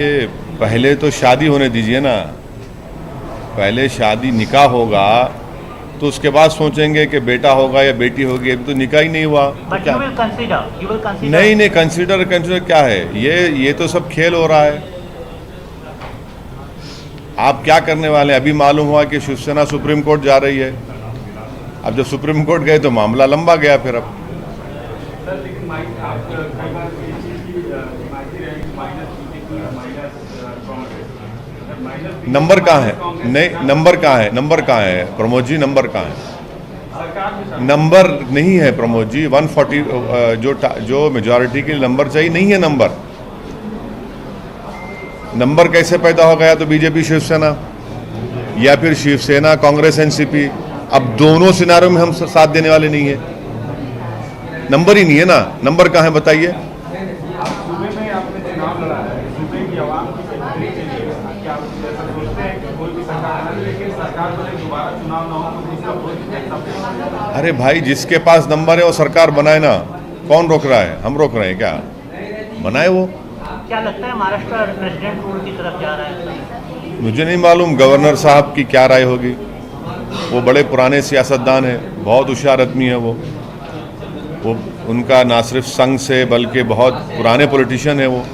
ये पहले तो शादी होने दीजिए ना। पहले शादी निकाह होगा तो उसके बाद सोचेंगे कि बेटा होगा या बेटी होगी। अभी तो निकाह ही नहीं हुआ तो क्या? नहीं, कंसीडर क्या है? ये तो सब खेल हो रहा है। आप क्या करने वाले हैं? अभी मालूम हुआ कि शिवसेना सुप्रीम कोर्ट जा रही है। अब जब सुप्रीम कोर्ट गए तो मामला लंबा गया। फिर अब नंबर कहाँ है? नहीं, नंबर कहाँ है प्रमोद जी? नंबर कहाँ है? नंबर नहीं है प्रमोद जी। 140 जो मेजॉरिटी के नंबर चाहिए नहीं है। नंबर कैसे पैदा होगा? या तो बीजेपी शिवसेना या फिर शिवसेना कांग्रेस एनसीपी। अब दोनों सिनारों में हम साथ देने वाले नहीं है। नंबर ही नहीं है ना। नंबर कहाँ है बताइए? अरे भाई, जिसके पास नंबर है वो सरकार बनाए ना। कौन रोक रहा है? हम रोक रहे हैं क्या? बनाए वो। क्या लगता है महाराष्ट्र प्रेसिडेंट रूल की तरफ जा रहा है? मुझे नहीं मालूम गवर्नर साहब की क्या राय होगी। वो बड़े पुराने सियासतदान हैं, बहुत होशियार आदमी है वो। उनका ना सिर्फ संघ से बल्कि बहुत पुराने पॉलिटिशियन है वो।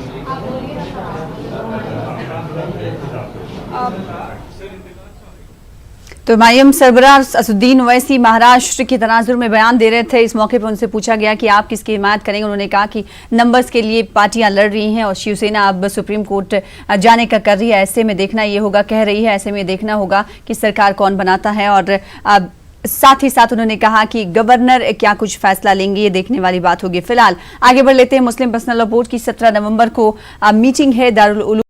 तो एमआईएम सरबराह असदुद्दीन ओवैसी महाराष्ट्र के तनाजुर में बयान दे रहे थे। इस मौके पर उनसे पूछा गया कि आप किसकी हिमायत करेंगे। उन्होंने कहा कि नंबर्स के लिए पार्टियां लड़ रही हैं और शिवसेना अब सुप्रीम कोर्ट जाने का कर रही है। ऐसे में देखना ये होगा, कह रही है, ऐसे में देखना होगा कि सरकार कौन बनाता है। और साथ ही साथ उन्होंने कहा कि गवर्नर क्या कुछ फैसला लेंगे, ये देखने वाली बात होगी। फिलहाल आगे बढ़ लेते हैं। मुस्लिम पर्सनल लॉ बोर्ड की 17 नवंबर को मीटिंग है दारुल उलूम